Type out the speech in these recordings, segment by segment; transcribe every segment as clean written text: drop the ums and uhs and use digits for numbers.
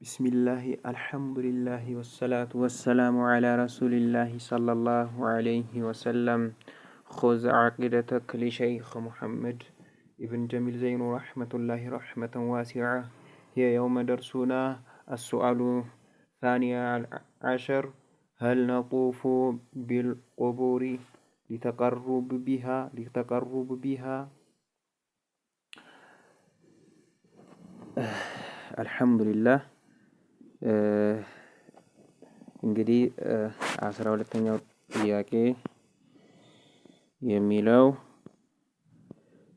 بسم الله الحمد لله والصلاة والسلام على رسول الله صلى الله عليه وسلم. خذ عقيدتك لشيخ محمد ابن جميل زين رحمة الله رحمة واسعة. هي يوم درسنا السؤال الثاني عشر: هل نطوف بالقبور لتقرب بها؟ الحمد لله. እንግዲህ 12ኛው ጥያቄ የሚለው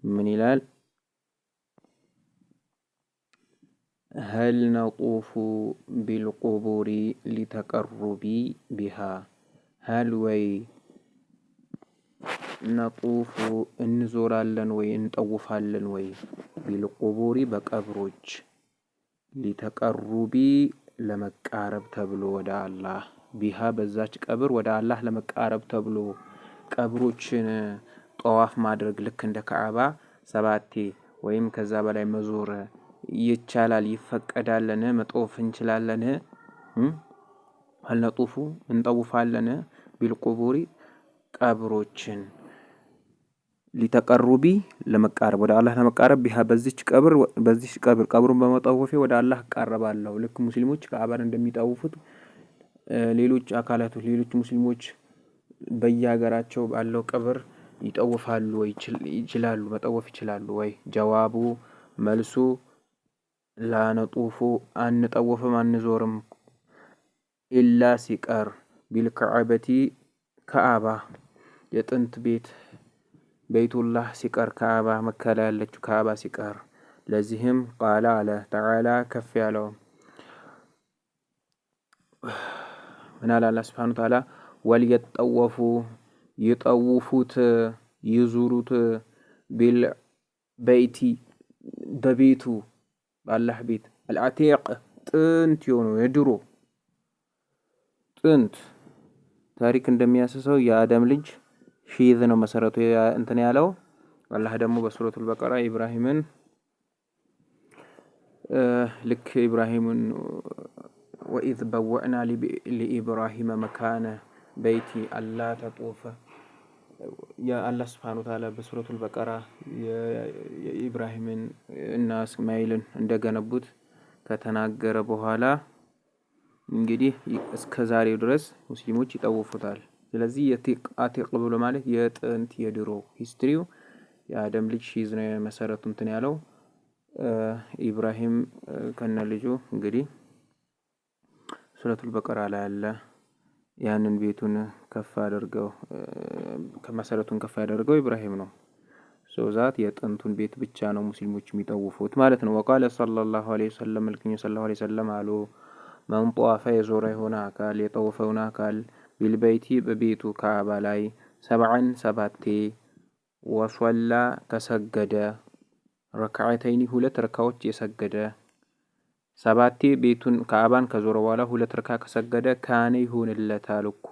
ምን ይላል? هل نطوف بالقبور لتقرب بها؟ هل ወይ نطوف እንዞራለን ወይ እንጠውፋለን ወይ بالقبور በቀብሮች ሊተቀሩቢ ለመቃረብ ተብሎ ወደ አላህ ቢሃ በዛች ቀብር ወደ አላህ ለመቃረብ ተብሎ ቀብሮችን ጠዋፍ ማድረግ ልክ እንደ ካዕባ 7 ወይም ከዛ በላይ መዞር ይቻላል ይፈቀዳልን? መጠወፍ እንችላለን? አልነጡፉ እንጠውፋለን ቢልቁቡሪ ቀብሮችን ሊተቀሩቢ ለመቃረብ ወደ አላህ ለመቃረብ ቢሃ በዚች ቀብር ቀብሩን በመጠወፌ ወደ አላህ እቃረባለሁ። ልክ ሙስሊሞች ካዕባን እንደሚጠውፉት ሌሎች አካላቶች ሌሎች ሙስሊሞች በየሀገራቸው ባለው ቀብር ይጠውፋሉ ወይ ይችላሉ መጠወፍ ይችላሉ ወይ? ጀዋቡ መልሱ ላነጡፉ አንጠውፍም አንዞርም ኢላ ሲቀር ቢልከዕበቲ ካዕባ የጥንት ቤቱላህ ሲቀር ካዕባ መካ ላይ ያለችው ካዕባ ሲቀር። ለዚህም ቃለ አለ ተዓላ ከፍ ያለው ምን አለ አላህ ሱብሓነሁ ወተዓላ ወልየጠወፉ ይጠውፉት ይዙሩት ቢልበይቲ በቤቱ በአላህ ቤት አልዓቲቅ ጥንት የሆነው የድሮ ጥንት ታሪክ እንደሚያስሰው የአደም ልጅ ሺዝ ነው መሰረቱ እንትን ያለው። አላህ ደግሞ በሱረቱል በቀራ ኢብራሂምን ልክ ኢብራሂምን ወኢዝ በወዕና ለኢብራሂም መካነ በይቲ አላ ተጡፈ የአላህ ሱብሓነሁ ወተዓላ በሱረቱል በቀራ የኢብራሂምን እና እስማኤልን እንደገነቡት ከተናገረ በኋላ እንግዲህ እስከ ዛሬው ድረስ ሙስሊሞች ይጠውፉታል። ስለዚህ አቲቅ ብሎ ማለት የጥንት የድሮ ሂስትሪው የአደም ልጅ ሺዝ ነው መሰረቱ እንትን ያለው ኢብራሂም ከነ ልጁ እንግዲህ ሱረቱል በቀራ ላይ አለ ያንን ቤቱን ከፍ አድርገው ከመሰረቱን ከፍ ያደርገው ኢብራሂም ነው። ዛት የጥንቱን ቤት ብቻ ነው ሙስሊሞች የሚጠውፉት ማለት ነው። ወቃለ ሰለላሁ ዐለይሂ ወሰለም መልክኝ ሰለላሁ ዐለይሂ ወሰለም አሉ መን ጧፈ የዞረ የሆነ አካል የጠወፈውን አካል ቢልበይቲ በቤቱ ካዕባ ላይ 7 ወሶላ ከሰገደ ረክዓተይኒ 2 ረካዎች የሰገደ 7 ቤቱን ካዕባን ከዞረ በኋላ 2 ረካ ከሰገደ ካነ ይሆንለታል እኮ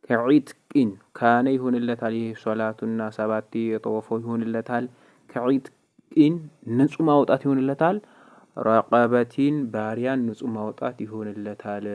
ከዒትቂን ካነ ይሆንለታል። ይሄ ሶላቱና 7 የጠወፈው ይሆንለታል ከዒትቂን ንጹህ ማውጣት ይሆንለታል። ረቀበቲን ባሪያን ንጹህ ማውጣት ይሆንለታል።